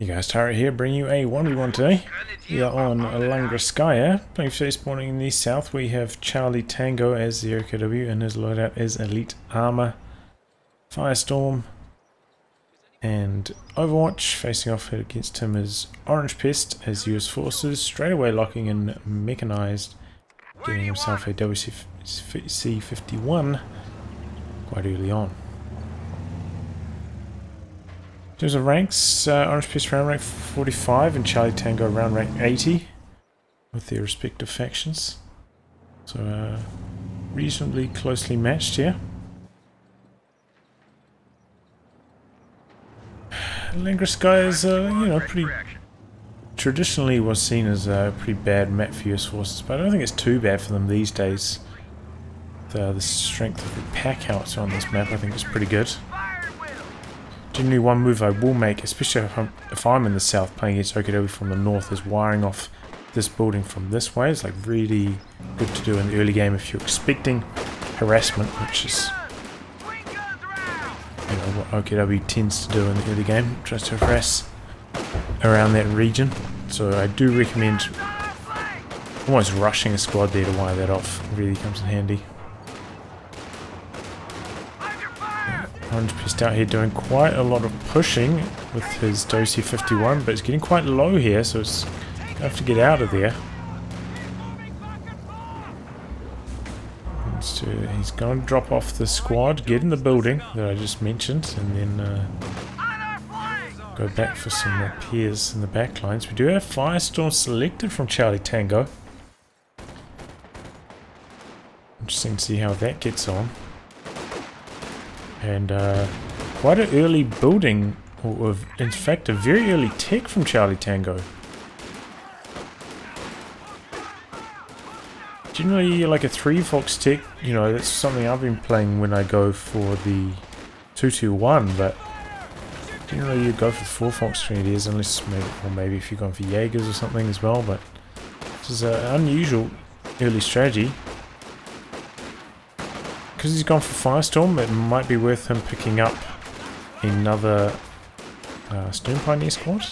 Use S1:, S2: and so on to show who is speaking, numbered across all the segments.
S1: You guys, Tara here, bringing you a 1v1 today. We are on Langreskaya, playing first spawning in the south. We have Charlie Tango as the OKW, and his loadout is Elite Armor, Firestorm, and Overwatch. Facing off against him is OrangePest as US Forces, straight away locking in Mechanized, getting himself a WC51 quite early on. In terms of ranks, OrangePest round rank 45 and Charlie Tango round rank 80 with their respective factions. So reasonably closely matched here. Langreskaya is, pretty traditionally was seen as a pretty bad map for US Forces, but I don't think it's too bad for them these days. The strength of the pack outs on this map I think is pretty good. Generally one move I will make, especially if I'm in the south playing against OKW from the north, is wiring off this building from this way. It's like really good to do in the early game if you're expecting harassment, which is what OKW tends to do in the early game, tries to harass around that region. So I do recommend almost rushing a squad there to wire that off. It really comes in handy. OrangePest out here doing quite a lot of pushing with his WC51, but it's getting quite low here, so it's going to have to get out of there. So he's going to drop off the squad, get in the building that I just mentioned, and then go back for some repairs in the back lines. We do have Firestorm selected from Charlie Tango. Interesting to see how that gets on. And quite an early building, or in fact a very early tech from Charlie Tango. Generally like a 3-Fox tech, that's something I've been playing when I go for the 221, but generally you go for 4-Fox grenadiers, unless maybe if you're going for Jaegers or something as well, but this is an unusual early strategy. Because he's gone for Firestorm, it might be worth him picking up another Stone Pioneer squad.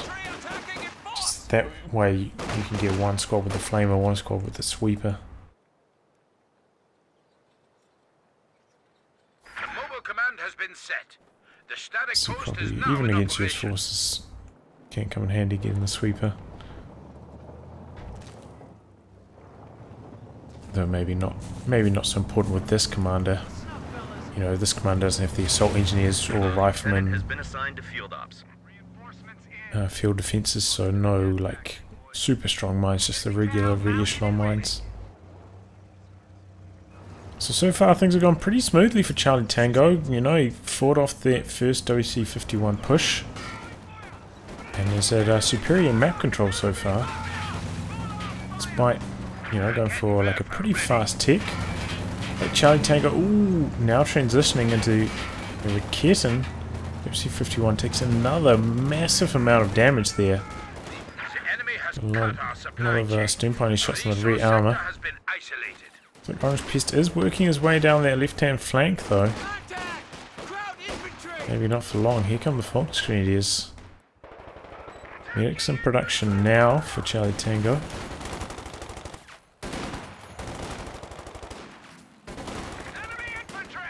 S1: Just that way you can get one squad with the Flamer, one squad with the Sweeper.
S2: The mobile command has been set. The static
S1: So
S2: post
S1: probably
S2: is now
S1: even
S2: in
S1: against US
S2: operation.
S1: Forces can't come in handy getting the Sweeper. Though maybe not so important with this commander. This commander doesn't have the assault engineers or riflemen, field defenses, so no like super strong mines, just the regular re-echelon mines. So far things have gone pretty smoothly for Charlie Tango. He fought off that first WC51 push, and he's at superior map control so far, despite going for like a pretty fast tick. But Charlie Tango, now transitioning into the Raketin. WC51 takes another massive amount of damage there. A lot of Stone Pioneer shots on the rear armor. So OrangePest is working his way down that left-hand flank though. Maybe not for long. Here come the Fox Grenadiers. Medics in production now for Charlie Tango.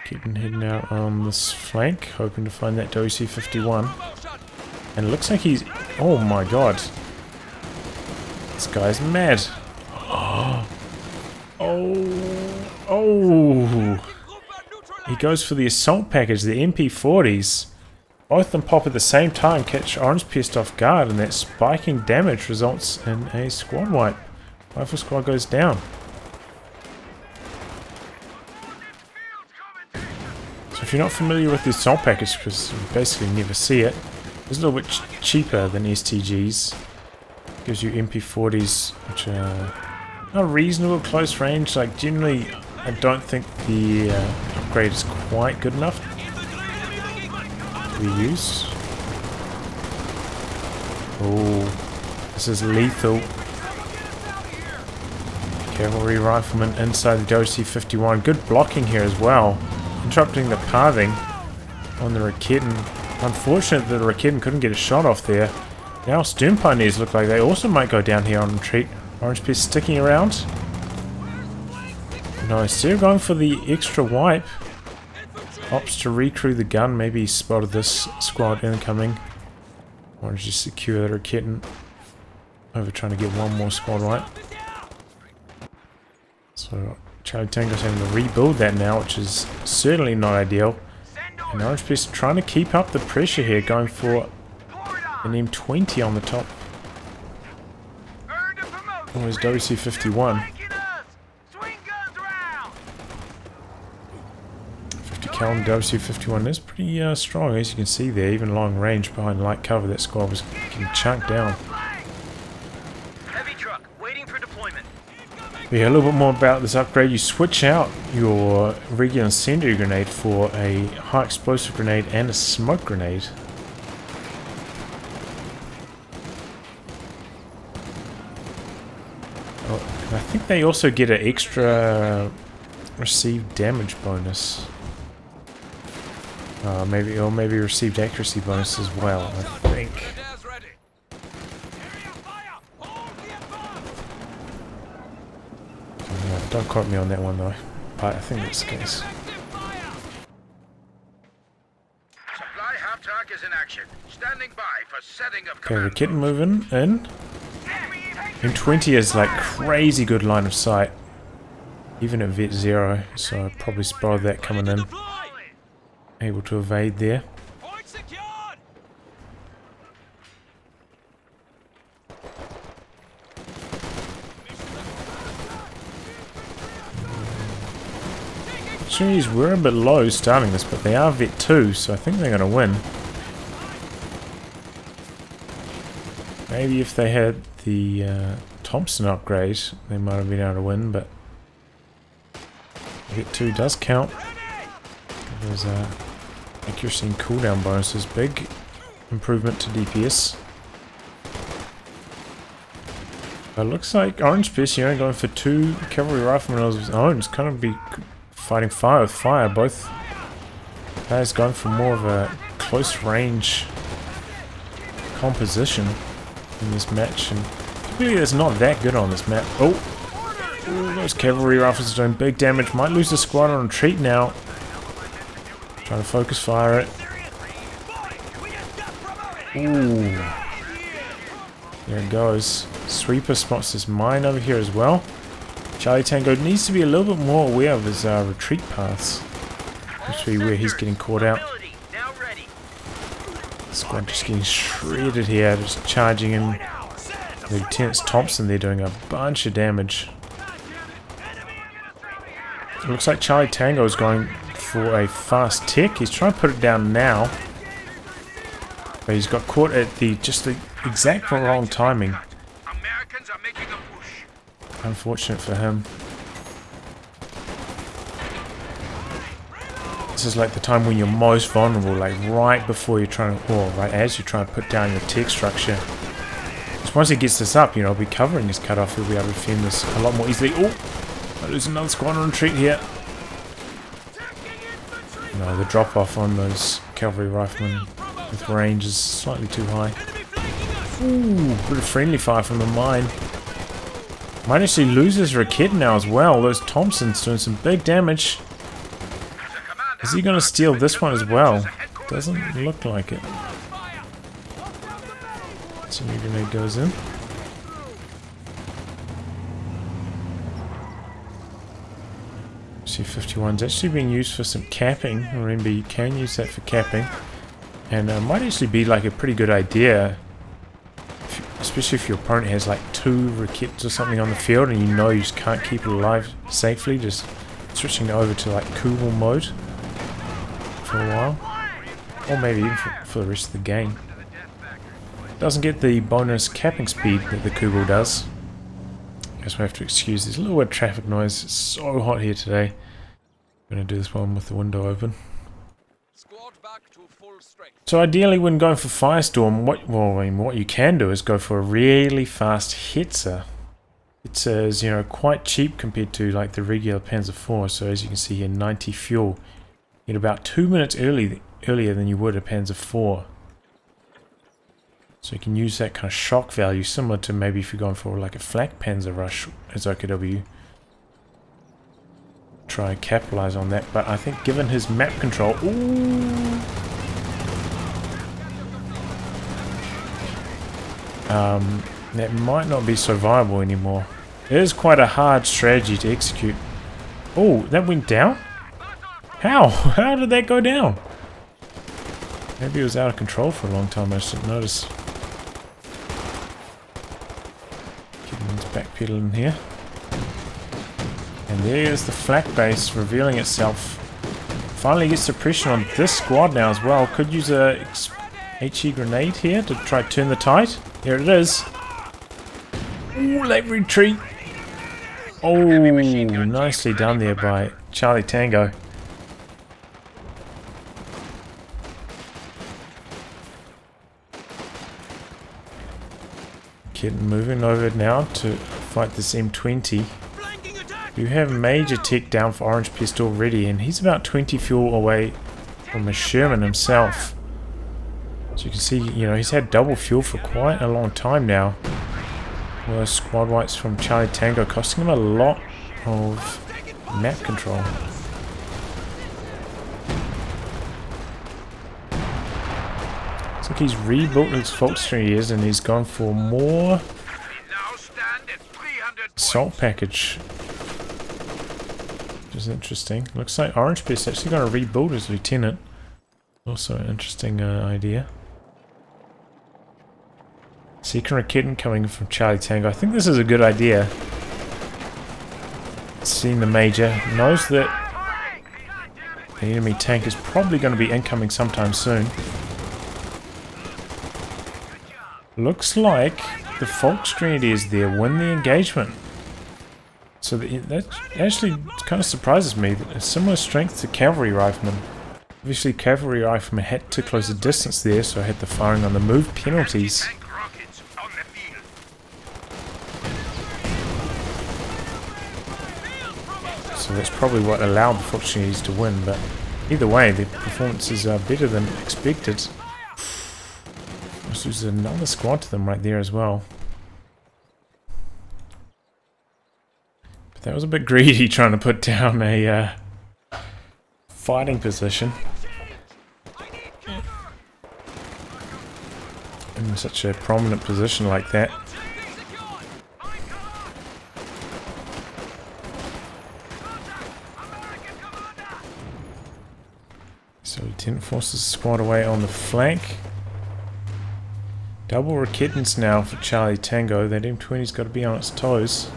S1: Keeping heading out on this flank, hoping to find that WC51. And it looks like he's... oh my god. This guy's mad. Oh. He goes for the assault package, the MP40s. Both of them pop at the same time, catch OrangePest off guard, and that spiking damage results in a squad wipe. Rifle squad goes down. If you're not familiar with the assault package, because you basically never see it, it's a little bit cheaper than STGs. Gives you MP40s, which are reasonable close range. Like generally, I don't think the upgrade is quite good enough to be used. Oh, this is lethal. Cavalry rifleman inside the WC51. Good blocking here as well. Interrupting the pathing on the Raketin. Unfortunate that the Raketin couldn't get a shot off there. Now Stern Pioneers look like they also might go down here on retreat. OrangePest sticking around. No, instead of going for the extra wipe, opts to recrew the gun. Maybe he spotted this squad incoming. Wanted to secure the kitten over trying to get one more squad wipe. So Charlie Tango's having to rebuild that now, which is certainly not ideal. And OrangePest trying to keep up the pressure here, going for an M20 on the top. Oh, there's WC-51. 50 cal and WC-51 is pretty strong, as you can see there. Even long range behind light cover, that squad was getting chunked down.
S2: Heavy truck waiting for deployment.
S1: Yeah, a little bit more about this upgrade. You switch out your regular incendiary grenade for a high explosive grenade and a smoke grenade. I think they also get an extra received damage bonus. Maybe received accuracy bonus as well, I think. Yeah, don't quote me on that one though, but I think that's the case.
S2: Supply half-track is in action. Standing by for setting of
S1: Okay,
S2: command.
S1: we're getting moving in. M20 is like crazy good line of sight, even at vet 0, so I probably spotted that coming in. Able to evade there. Series were a bit low starting this, but they are vet 2, so I think they're going to win. Maybe if they had the Thompson upgrade, they might have been able to win, but vet 2 does count. There's accuracy and cooldown bonuses, big improvement to DPS. But it looks like OrangePest, you know, going for 2 cavalry riflemen of his own. It's kind of be fighting fire with fire. Both players going for more of a close range composition in this match, and typically it's not that good on this map. Oh, those cavalry rifles are doing big damage. Might lose the squad on retreat now. Trying to focus fire it. Ooh. There it goes. Sweeper spots this mine over here as well. Charlie Tango needs to be a little bit more aware of his retreat paths. Especially where he's getting caught out. Squad just getting shredded here, just charging in. Lieutenant Thompson, they're doing a bunch of damage. It looks like Charlie Tango is going for a fast tick. He's trying to put it down now, but he's got caught at just the exact wrong timing.
S2: Americans are making a push.
S1: Unfortunate for him. This is like the time when you're most vulnerable, like right before you're trying to, or right as you're trying to put down your tech structure. Because once he gets this up, you know, he'll be covering his cutoff. He'll be able to defend this a lot more easily. Oh, I lose another squad on retreat here. No, the drop off on those cavalry riflemen with range is slightly too high. Ooh, bit of friendly fire from the mine. Might actually lose his Rakit now as well. Those Thompsons doing some big damage. Is he going to steal this one as well? Doesn't look like it. So your grenade goes in. C-51 is actually being used for some capping. Remember, you can use that for capping. And might actually be like a pretty good idea, especially if your opponent has like 2 Rakits or something on the field and you know you just can't keep it alive safely, just switching over to like Kugel mode for a while. Or maybe even for the rest of the game. Doesn't get the bonus capping speed that the Kugel does. Guess we have to excuse this little bit of traffic noise. It's so hot here today. I'm going to do this one with the window open. So ideally when going for Firestorm, what you can do is go for a really fast Hetzer. Hetzer is, you know, quite cheap compared to like the regular Panzer IV. So as you can see here, 90 fuel. You get about 2 minutes earlier than you would a Panzer IV. So you can use that kind of shock value, similar to maybe if you're going for like a flak panzer rush as OKW. Try and capitalize on that, but I think given his map control, ooh, that might not be so viable anymore. It is quite a hard strategy to execute. Oh, that went down? How? How did that go down? Maybe it was out of control for a long time, I just didn't notice. Kitten's backpedaling here. And there's the flak base revealing itself. Finally gets the pressure on this squad now as well. Could use a HE grenade here to try to turn the tide. Here it is. Ooh, late retreat. Oh, nicely done there by Charlie Tango. Kitten moving over now to fight this M20. You have major tech down for OrangePest already, and he's about 20 fuel away from a Sherman himself. So you can see, you know, he's had double fuel for quite a long time now. Well, those squad wipes from Charlie Tango costing him a lot of map control. Looks like he's rebuilt his Volkswagen and he's gone for more assault package. Which is interesting. Looks like OrangePest actually going to rebuild his lieutenant. Also an interesting idea. Second Raketen coming from Charlie Tango. I think this is a good idea. Seeing the Major, knows that the enemy tank is probably going to be incoming sometime soon. Looks like the Volksgrenadiers there win the engagement. So that actually kind of surprises me. A similar strength to Cavalry Riflemen. Obviously Cavalry Riflemen had to close the distance there, so I had the firing on the move penalties. So that's probably what allowed the Volksgrenadiers to win, but either way, their performances are better than expected. There's another squad to them right there as well. But that was a bit greedy trying to put down a fighting position in such a prominent position like that. So Lieutenant forces squad away on the flank. Double Raketens now for Charlie Tango. That M20's got to be on its toes.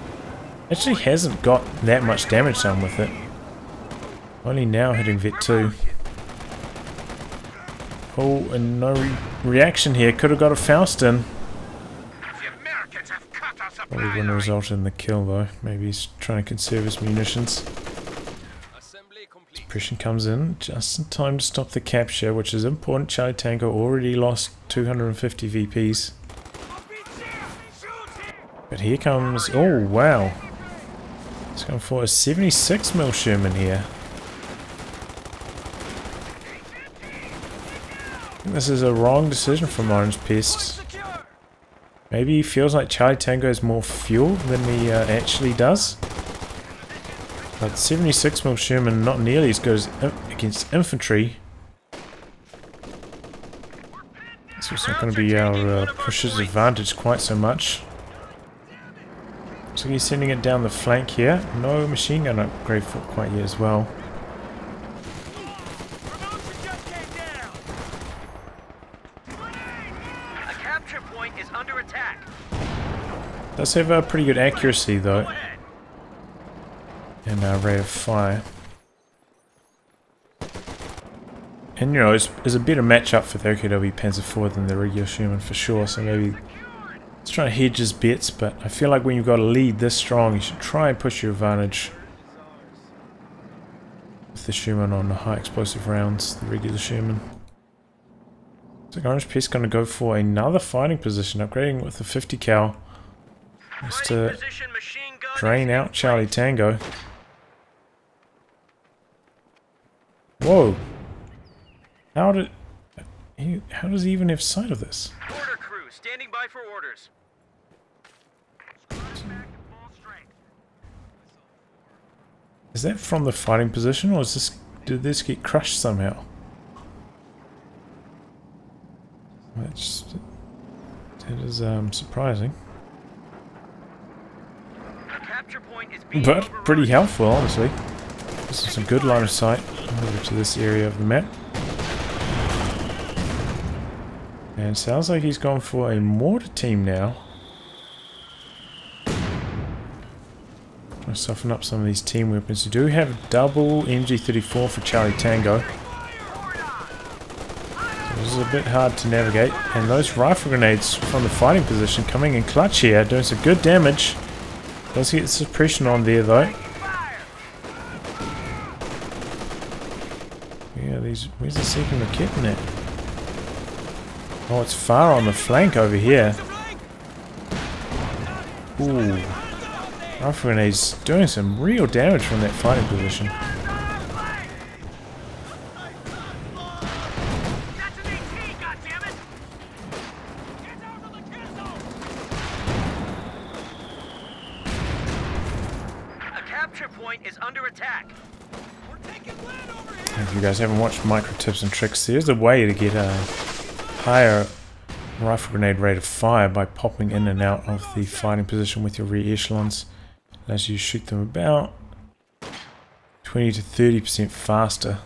S1: Actually hasn't got that much damage done with it. Only now hitting Vet 2. Oh, and no reaction here. Could have got a Faust in. Probably wouldn't have resulted in the kill though. Maybe he's trying to conserve his munitions. Suppression comes in just in time to stop the capture, which is important. Charlie Tango already lost 250 VPs. But here comes... oh, wow. He's going for a 76mm Sherman here. I think this is a wrong decision from OrangePest. Maybe he feels like Charlie Tango has more fuel than he actually does. But 76mm Sherman not nearly as good as against infantry. So it's not going to be our pusher's advantage quite so much. So he's sending it down the flank here. No machine gun upgrade for quite yet as well.
S3: A capture point is under attack.
S1: Does have a pretty good accuracy though. And rate of fire. And you know, it's a better matchup for the OKW Panzer IV than the regular Sherman for sure, so maybe let's try to hedge his bets, but I feel like when you've got a lead this strong, you should try and push your advantage with the Sherman on the high explosive rounds, the regular Sherman. So OrangePest going to go for another fighting position, upgrading with the 50 cal just to drain out Charlie Tango. Whoa! How does he even have sight of this?
S3: Border crews standing by for orders.
S1: Is that from the fighting position, or is this, did this get crushed somehow? That is surprising.
S3: The capture point is being
S1: But pretty
S3: overrun.
S1: helpful, honestly. This is a good line of sight over to this area of the map. And sounds like he's gone for a mortar team now. I'll soften up some of these team weapons. We do have a double MG34 for Charlie Tango. So this is a bit hard to navigate. And those rifle grenades from the fighting position coming in clutch here, doing some good damage. Does get suppression on there though. Yeah, where's the second raket at? Oh, it's far on the flank over here. Ooh. Rifle grenades doing some real damage from that fighting position.
S3: A capture point is under attack.
S1: If you guys haven't watched Micro Tips and Tricks, there's a way to get a higher rifle grenade rate of fire by popping in and out of the fighting position with your rear echelons. As you shoot them about 20 to 30% faster.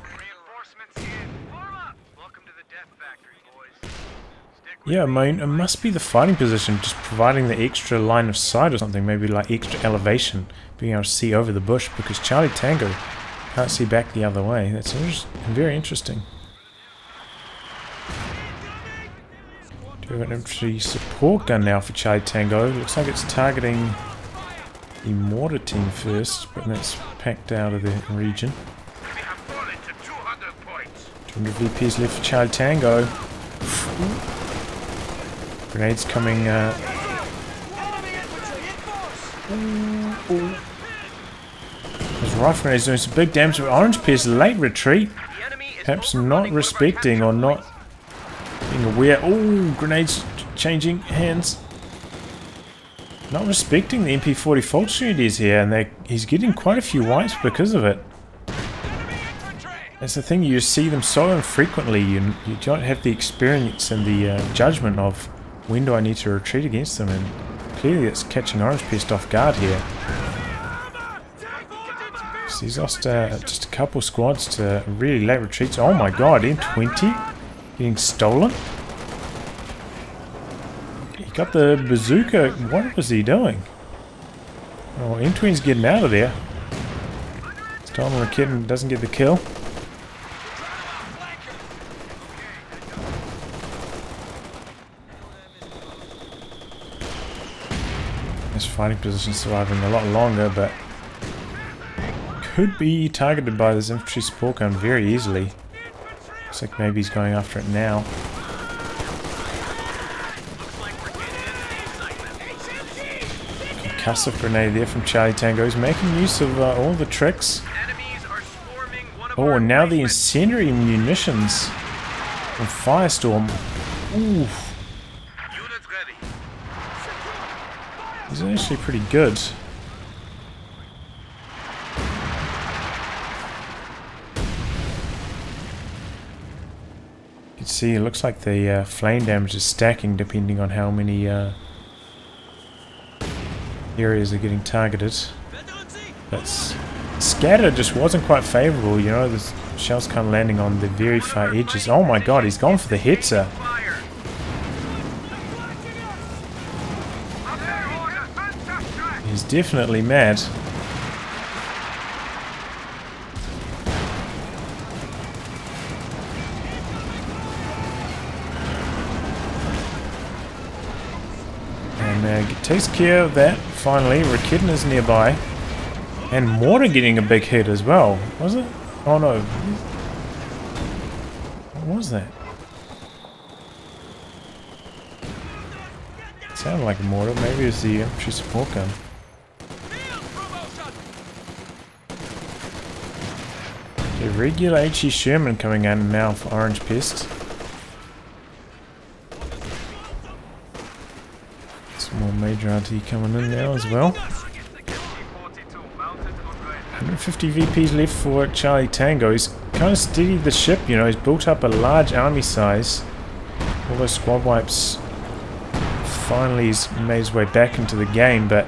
S1: Yeah, I mean, it must be the fighting position just providing the extra line of sight or something, maybe like extra elevation, being able to see over the bush, because Charlie Tango can't see back the other way. That's very interesting. Do we have an infantry support gun now for Charlie Tango? Looks like it's targeting the mortar team first, but that's packed out of the region.
S2: We have fallen to 200 points.
S1: 200 VPs left for Charlie Tango. Grenades coming. Those rifle grenades doing some big damage. OrangePest late retreat. Perhaps not respecting or not being aware. Oh, grenades changing hands. Not respecting the MP40 fault shooties here, and he's getting quite a few wipes because of it. That's the thing, you see them so infrequently, you don't have the experience and the judgment of when do I need to retreat against them, and clearly it's catching OrangePest off guard here. So he's lost just a couple squads to really late retreats. Oh my god, M20 getting stolen. He got the bazooka. What was he doing? Oh, M20's getting out of there. Stolen the kid and doesn't get the kill. This fighting position surviving a lot longer, but could be targeted by this infantry support gun very easily. Looks like maybe he's going after it now. Concussive grenade there from Charlie Tango. He's making use of all the tricks. Oh, and now the incendiary munitions from Firestorm. Oof. These are actually pretty good. You can see it looks like the flame damage is stacking depending on how many areas are getting targeted. But scatter just wasn't quite favourable, you know, the shells kind of landing on the very far edges. Oh my god, he's gone for the Hetzer. He's definitely mad. And takes care of that, finally. Raketen is nearby. And Mortar getting a big hit as well. Was it? Oh no. What was that? It sounded like a mortar. Maybe it's the infantry support gun. The regular HE Sherman coming in now for OrangePest. More major RT coming in now as well. 150 VPs left for Charlie Tango. He's kind of steadied the ship, you know, he's built up a large army size. All those squad wipes, finally he's made his way back into the game, but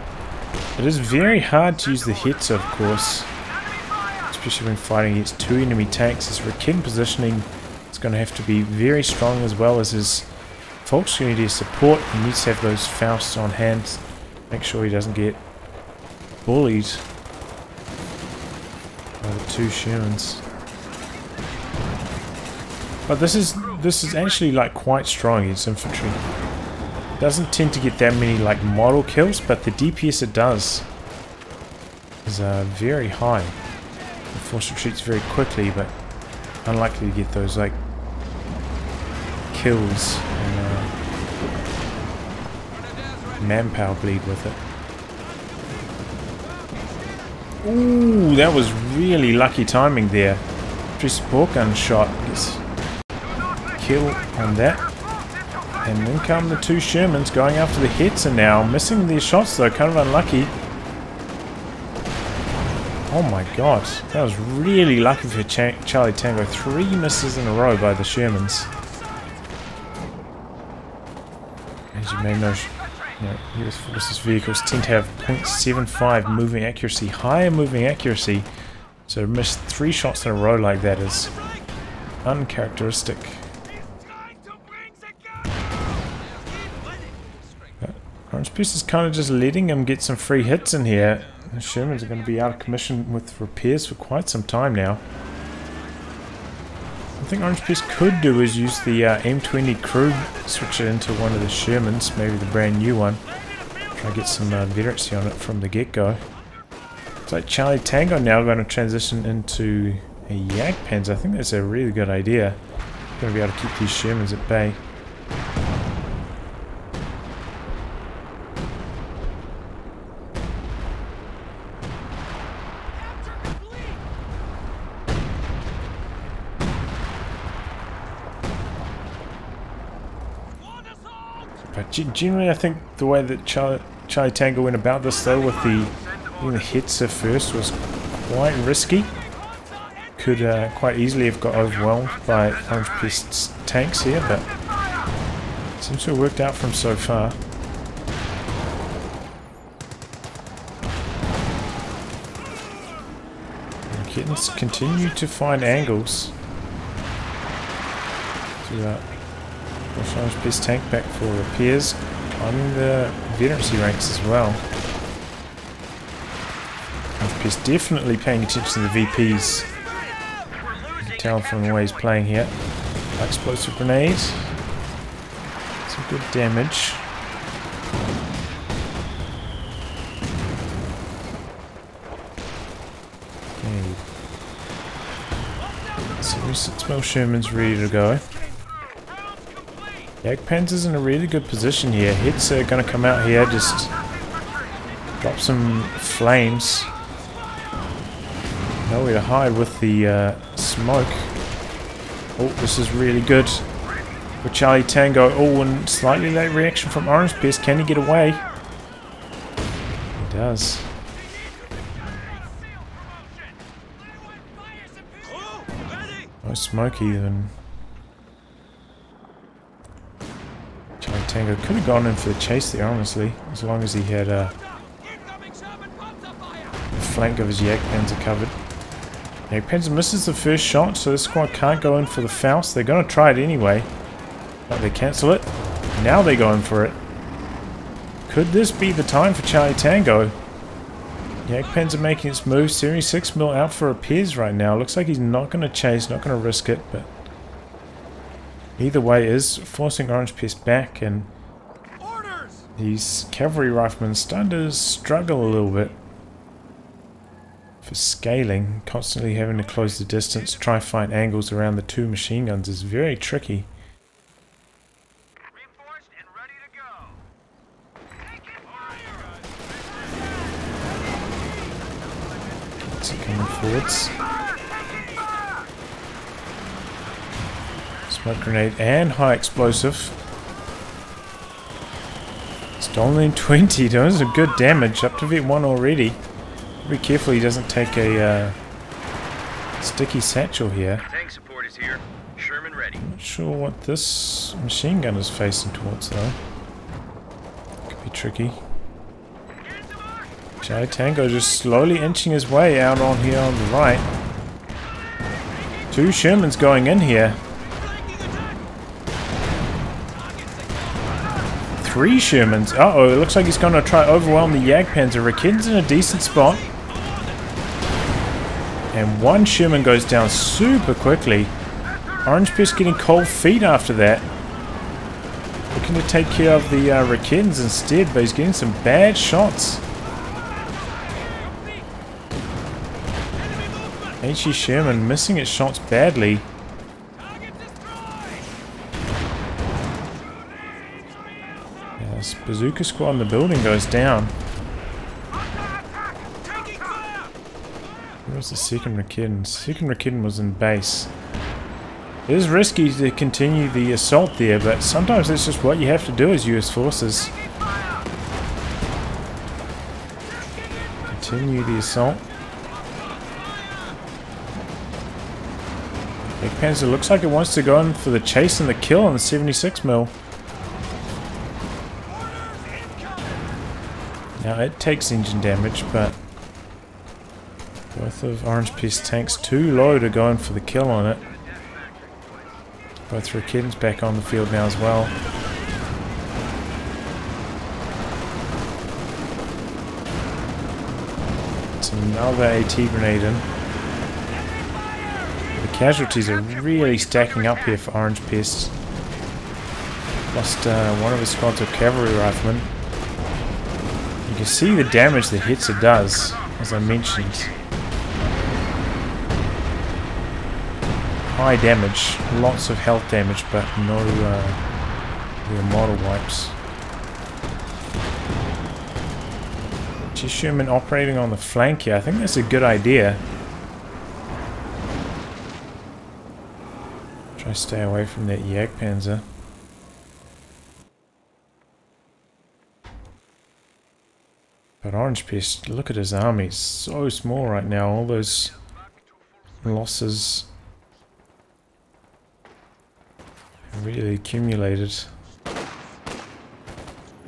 S1: it is very hard to use the hits, of course. Especially when fighting against two enemy tanks. His Raken positioning is going to have to be very strong, as well as his Volksunity's support. He needs to have those Fausts on hand. Make sure he doesn't get bullied by the two Shermans. But this is actually like quite strong against infantry. Doesn't tend to get that many like model kills, but the DPS it does is very high. The force retreats very quickly, but unlikely to get those like kills and manpower bleed with it. Ooh, that was really lucky timing there. Support gun shot gets kill on that. And then come the two Shermans going after the Hetzer now. Missing their shots though, kind of unlucky. Oh my god, that was really lucky for Charlie Tango. 3 misses in a row by the Shermans. As you may know, US Forces vehicles tend to have 0.75 moving accuracy, higher moving accuracy. So to miss 3 shots in a row like that is uncharacteristic. OrangePest is kind of just letting him get some free hits in here. The Shermans are going to be out of commission with repairs for quite some time now. I think OrangePest could do is use the M20 crew, switch it into one of the Shermans, maybe the brand new one. Try to get some veterancy on it from the get-go. It's like Charlie Tango now going to transition into a Jagdpanzer. I think that's a really good idea. Going to be able to keep these Shermans at bay. But generally, I think the way that Charlie Tango went about this, though, with the Hetzer first, was quite risky. Could quite easily have got overwhelmed by OrangePest's tanks here, but seems to have worked out for him so far. Kittens continue to find angles to push OrangePest tank back for repairs on the veterancy ranks as well. OrangePest definitely paying attention to the VPs. You can tell from the way he's playing here. Explosive grenades. Some good damage. Okay. 76mm Sherman's ready to go. Jagdpanzer's in a really good position here. Hetzer going to come out here, just drop some flames. Nowhere to hide with the smoke. Oh, this is really good for Charlie Tango. Oh, and slightly late reaction from OrangePest. Can he get away? He does. No smoke even. Charlie Tango could have gone in for the chase there, honestly, as long as he had the flank of his Jagdpanzer covered. Jagdpanzer misses the first shot, so this squad can't go in for the Faust. They're going to try it anyway, but they cancel it. Now they're going for it. Could this be the time for Charlie Tango? Jagdpanzer making its move. 76mm out for repairs right now. Looks like he's not going to chase, not going to risk it, but either way is forcing OrangePest back, and these cavalry riflemen starting to struggle a little bit for scaling. Constantly having to close the distance, try to find angles around the two machine guns is very tricky.
S2: Reinforced and ready to go.
S1: Keeps it coming forwards. Smoke grenade and high explosive. Stolen 20, doing some good damage. Up to vet 1 already. Be careful he doesn't take a sticky satchel here.
S3: Tank support is here. Sherman ready.
S1: Not sure what this machine gun is facing towards though. Could be tricky. Charlie Tango just slowly inching his way out on here on the right. 2 Shermans going in here. 3 Shermans. Uh-oh, it looks like he's going to try overwhelm the Jagdpanzer. Rakeden's in a decent spot. And 1 Sherman goes down super quickly. OrangePest getting cold feet after that. Looking to take care of the Rakens instead, but he's getting some bad shots. H.E. Sherman missing its shots badly. Yeah, this bazooka squad in the building goes down. Where was the second Rakeden? Second Rakeden was in base. It is risky to continue the assault there, but sometimes that's just what you have to do as US forces. Continue the assault. Big Panzer looks like it wants to go in for the chase and the kill on the 76mm. Now it takes engine damage, but both of OrangePest tanks too low to go in for the kill on it. Both Rakeden's back on the field now as well. It's another AT grenade in. The casualties are really stacking up here for OrangePest. Lost one of his squads of cavalry riflemen. You can see the damage the hits it does, as I mentioned. High damage, lots of health damage, but no real model wipes. G Sherman operating on the flank here. I think that's a good idea. Try to stay away from that Jagdpanzer. But OrangePest, look at his army. It's so small right now. All those losses really accumulated.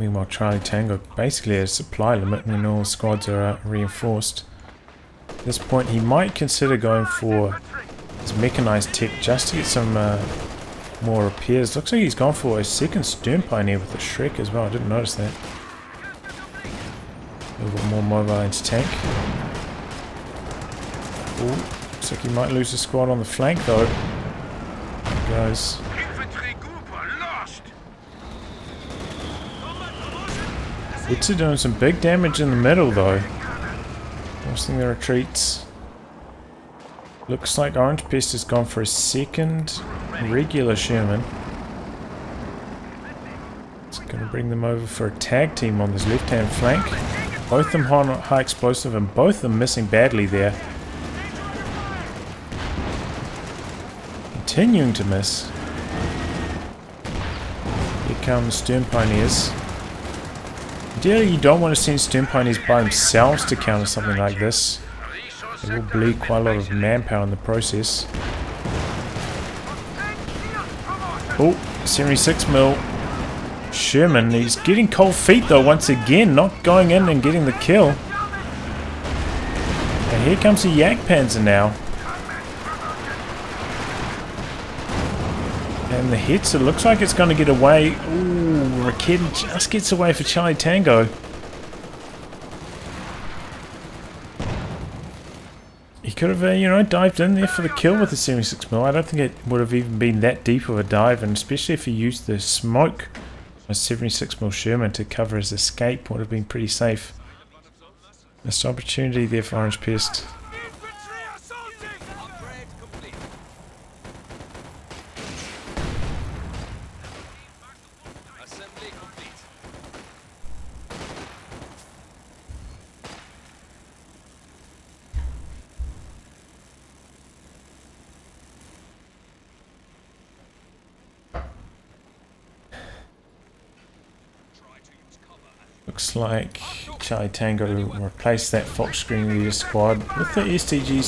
S1: Meanwhile, Charlie Tango basically has a supply limit when all squads are reinforced. At this point, he might consider going for his mechanized tech just to get some more repairs. Looks like he's gone for a second Stern Pioneer with the Shrek as well. I didn't notice that. A little bit more mobile anti-tank. Ooh, looks like he might lose a squad on the flank though. There he goes. It's doing some big damage in the middle though. Forcing the retreats. Looks like OrangePest has gone for a second regular Sherman. It's going to bring them over for a tag team on this left hand flank. Both of them high explosive and both of them missing badly there. Continuing to miss. Here come the Stern Pioneers. Ideally, you don't want to send Stern Pioneers by themselves to counter something like this. It will bleed quite a lot of manpower in the process. Oh, 76mm Sherman. He's getting cold feet though once again, not going in and getting the kill. And here comes the Jagdpanzer now. And the hits, it looks like it's going to get away. Ooh, Rakeden just gets away for Charlie Tango. He could have, you know, dived in there for the kill with the 76mm. I don't think it would have even been that deep of a dive, and especially if he used the smoke, a 76mm Sherman to cover his escape would have been pretty safe. Missed opportunity there for OrangePest. Looks like Charlie Tango replaced that Fox Grenadier squad with the STG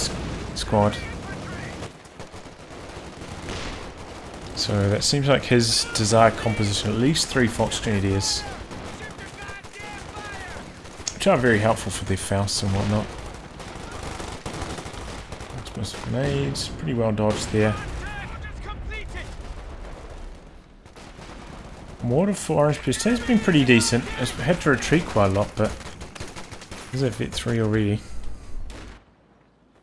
S1: squad. So that seems like his desired composition, at least 3 Fox Grenadiers. Which are very helpful for their Fausts and whatnot. Explosive grenades, pretty well dodged there. Water for OrangePest has been pretty decent. It's had to retreat quite a lot, but there's a Vet 3 already.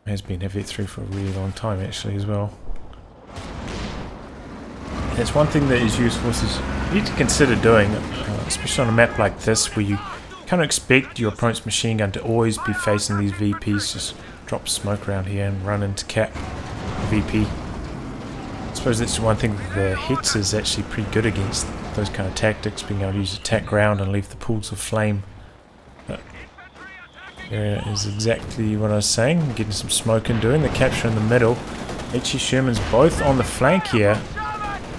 S1: Has been a Vet 3 for a really long time actually as well. That's one thing that is useful is you need to consider doing, especially on a map like this where you kind of expect your opponent's machine gun to always be facing these VPs. Just drop smoke around here and run into cap VP. I suppose that's one thing that the Hetz is actually pretty good against, those kind of tactics, being able to use attack ground and leave the pools of flame. But there is exactly what I was saying, getting some smoke and doing the capture in the middle. HE Sherman's both on the flank here.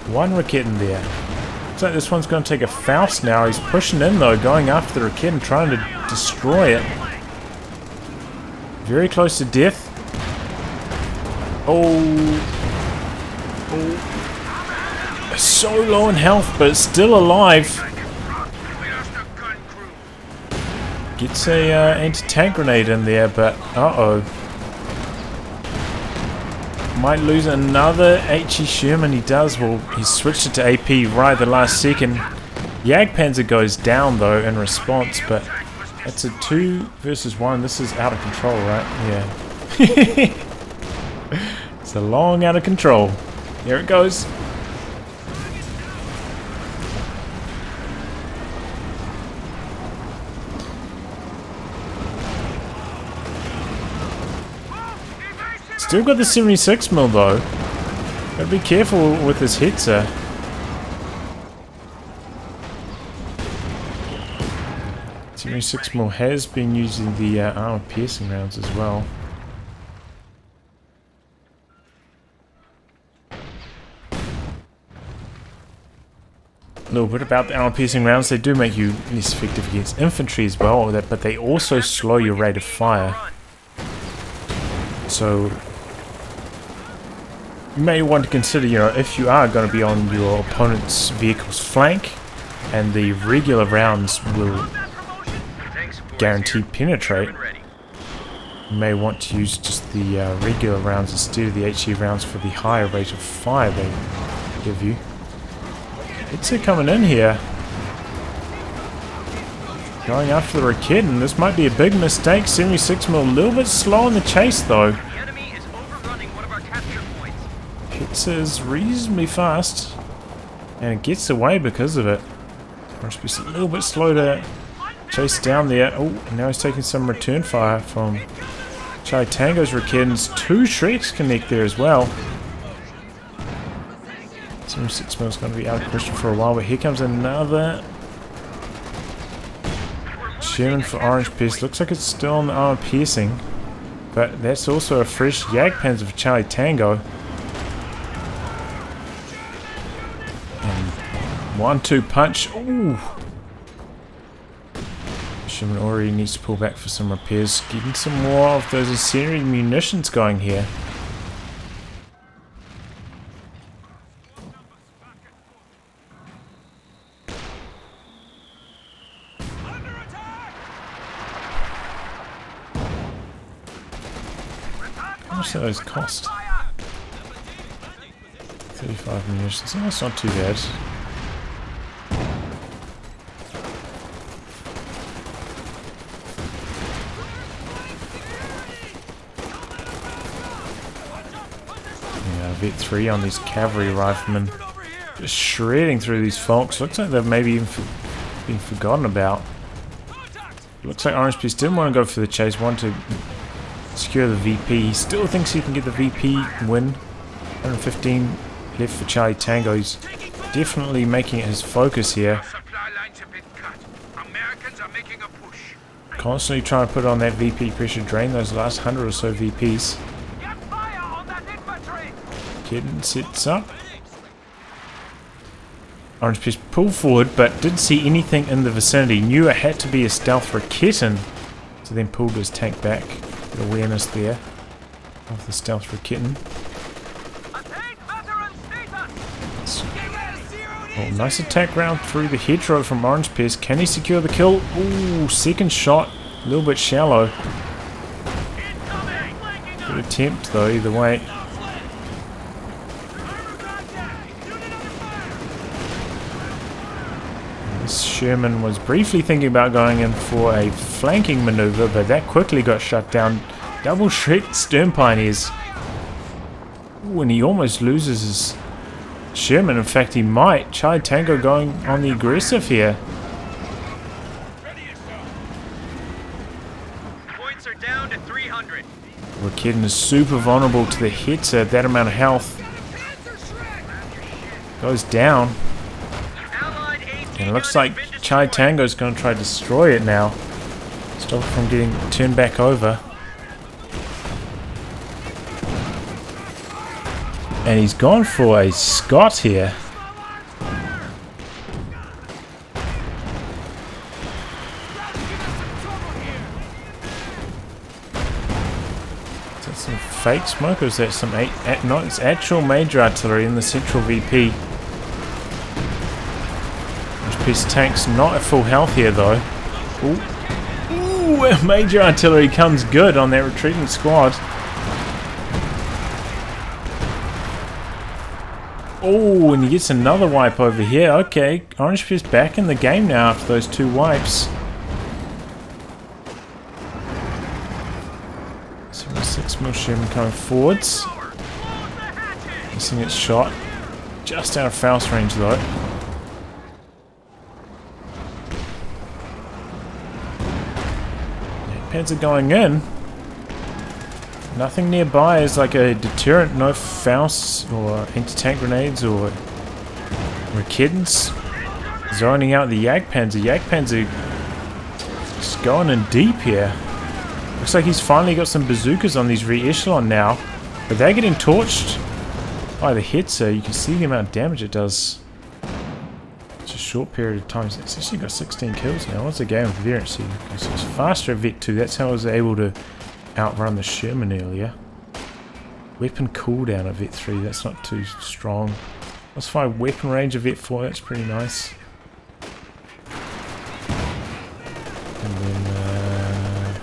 S1: One Raketen there. Looks like this one's going to take a Faust now. He's pushing in though, going after the Raketen, trying to destroy it. Very close to death. Oh. So low in health, but still alive. Gets a anti-tank grenade in there, but uh-oh. Might lose another HE Sherman. He does. Well, he switched it to AP right at the last second. Jagdpanzer goes down though in response, but it's a 2 versus 1. This is out of control, right? Yeah. It's a long out of control. Here it goes. Still got the 76mm though. Gotta be careful with this Hetzer. .76mm has been using the armor piercing rounds as well. A little bit about the armor piercing rounds. They do make you less effective against infantry as well, but they also slow your rate of fire. So you may want to consider, you know, if you are going to be on your opponent's vehicle's flank and the regular rounds will guaranteed penetrate, you may want to use just the regular rounds instead of the HE rounds for the higher rate of fire they give you. It's coming in here. Going after the Raketen. This might be a big mistake. 76mm, a little bit slow in the chase though. Hits is reasonably fast. And it gets away because of it. OrangePest a little bit slow to chase down there. Oh, now he's taking some return fire from Charlie Tango's Raketens. 2 Shreks connect there as well. 76mm is going to be out of question for a while, but here comes another Sherman for OrangePest. Looks like it's still on the armor piercing, but that's also a fresh Jagdpanzer for Charlie Tango. And 1-2 punch. Ooh. Sherman already needs to pull back for some repairs. Getting some more of those incendiary munitions going here. How much do those cost? 35 munitions. Oh, that's not too bad. Yeah, Vet 3 on these cavalry riflemen. Just shredding through these folks. Looks like they've maybe even been forgotten about. Looks like OrangePest didn't want to go for the chase, wanted to secure the VP. He still thinks he can get the VP win. 115 left for Charlie Tango. He's definitely making it his focus here. Constantly trying to put on that VP pressure, drain those last 100 or so VPs. Kitten sits up. OrangePest pulled forward, but didn't see anything in the vicinity. Knew it had to be a stealth Raketen, so then pulled his tank back. Good awareness there of the stealth Raketen. Oh, nice attack round through the hedgerow from OrangePest. Can he secure the kill? Ooh, second shot. A little bit shallow. Good attempt though, either way. This Sherman was briefly thinking about going in for a flanking maneuver, but that quickly got shut down. Double shred stern pioneers. Ooh, and he almost loses his Sherman. In fact, he might. Charlie Tango going on the aggressive here.
S3: Points are down to 300.
S1: Raketen is super vulnerable to the hits at that amount of health. Goes down. And it looks like Charlie Tango is going to try to destroy it now. Stop it from getting turned back over. And he's gone for a Scott here. Is that some fake smoke or is that some... no, it's actual major artillery in the central VP. OrangePest tank's not at full health here though. Ooh, major artillery comes good on that retreating squad. Oh, and he gets another wipe over here. Okay, OrangePest back in the game now after those two wipes. 76mm Sherman coming forwards. Missing its shot. Just out of Faust range though. Panzer going in. Nothing nearby is like a deterrent, no Fausts or anti-tank grenades or Raketens. Zoning out the Jagdpanzer. Jagdpanzer just going in deep here. Looks like he's finally got some bazookas on these re-echelon now. But they're getting torched by the Hetzer. You can see the amount of damage it does. It's a short period of time. It's actually got 16 kills now. What's the game of variance here? Okay, so it's faster at Vet 2. That's how I was able to outrun the Sherman earlier. Weapon cooldown at Vet 3, that's not too strong. Plus 5 weapon range of Vet 4, that's pretty nice. And then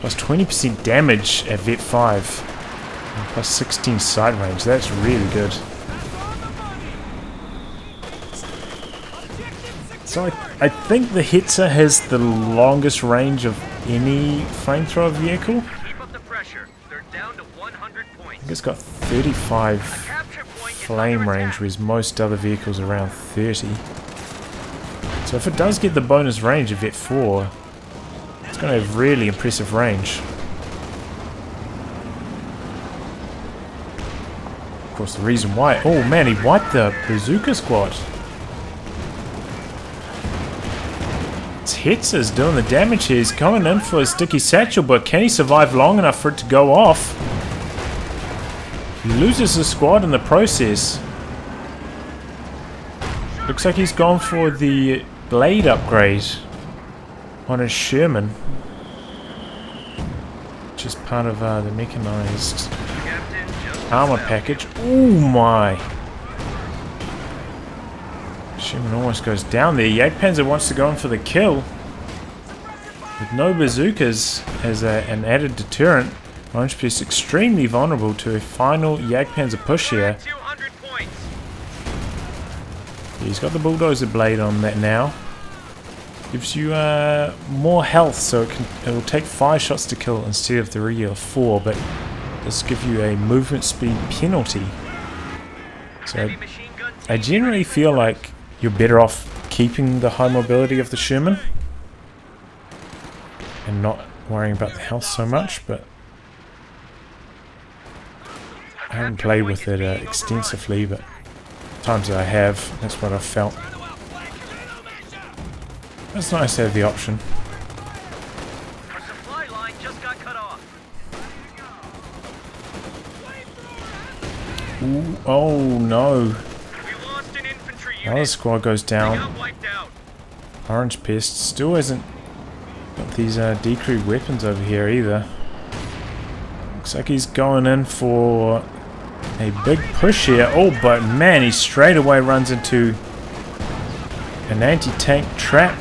S1: plus 20% damage at Vet 5. And plus 16 side range, that's really good. So I think the Hetzer has the longest range of any flamethrower vehicle.
S3: Keep up the pressure. They're down to 100 points.
S1: I think it's got 35 flame range, whereas most other vehicles are around 30. So if it does get the bonus range of Vet 4, it's going to have really impressive range. Of course, the reason why... Oh man, he wiped the bazooka squad. Hetzer's doing the damage here. He's coming in for a sticky satchel, but can he survive long enough for it to go off? He loses the squad in the process. Looks like he's gone for the blade upgrade on his Sherman, which is part of the mechanized armor package. Oh my! Sherman almost goes down there. Jagdpanzer wants to go in for the kill. With no bazookas as an added deterrent, OrangePest extremely vulnerable to a final Jagdpanzer push here. He's got the bulldozer blade on that now. Gives you more health, so it will take 5 shots to kill instead of the regular 4, but does give you a movement speed penalty. So I generally feel like you're better off keeping the high mobility of the Sherman and not worrying about the health so much, but I haven't played with it extensively, but times that I have, that's what I've felt. It's nice to have the option.
S3: Our supply line just got cut off.
S1: Ooh, oh no.
S3: We lost an infantry
S1: Another squad goes
S3: They
S1: down.
S3: got wiped out.
S1: OrangePest still hasn't got these decrewed weapons over here either. Looks like he's going in for a big push here. Oh, but man, he straight away runs into an anti-tank trap.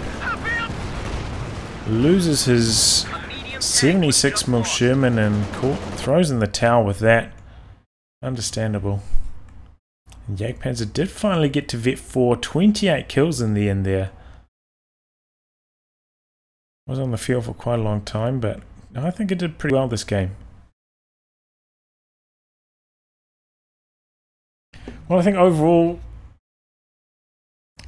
S1: Loses his 76mm Sherman and throws in the towel with that. Understandable. And Jagdpanzer did finally get to Vet 4. 28 kills in the end there. Was on the field for quite a long time, but I think it did pretty well this game. Well, I think overall,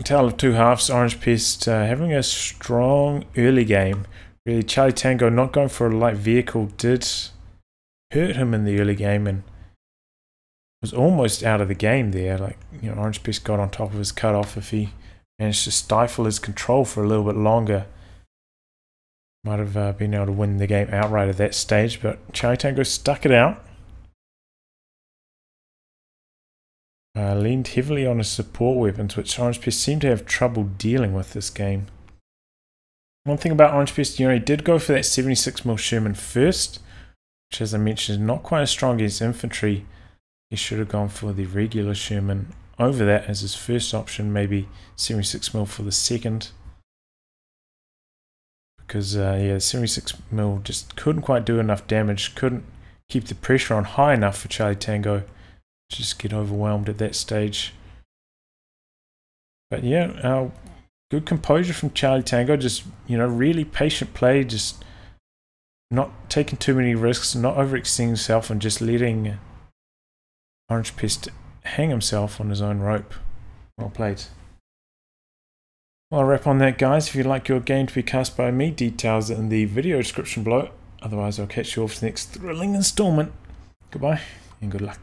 S1: tale of two halves. OrangePest having a strong early game. Really, Charlie Tango not going for a light vehicle did hurt him in the early game and was almost out of the game there. Like, you know, OrangePest got on top of his cutoff. If he managed to stifle his control for a little bit longer, might have been able to win the game outright at that stage. But Charlie Tango stuck it out. Leaned heavily on his support weapons, which OrangePest seemed to have trouble dealing with this game. One thing about OrangePest, you know, he did go for that 76mm Sherman first, which, as I mentioned, is not quite as strong as infantry. He should have gone for the regular Sherman over that as his first option, maybe 76mm for the second. Because, yeah, 76mm just couldn't quite do enough damage, couldn't keep the pressure on high enough for Charlie Tango. Just get overwhelmed at that stage. But yeah, good composure from Charlie Tango. Just, you know, really patient play. Just not taking too many risks, not overextending himself, and just letting OrangePest hang himself on his own rope. Well played. Well, I'll wrap on that, guys. If you'd like your game to be cast by me, details in the video description below. Otherwise, I'll catch you all for the next thrilling installment. Goodbye and good luck.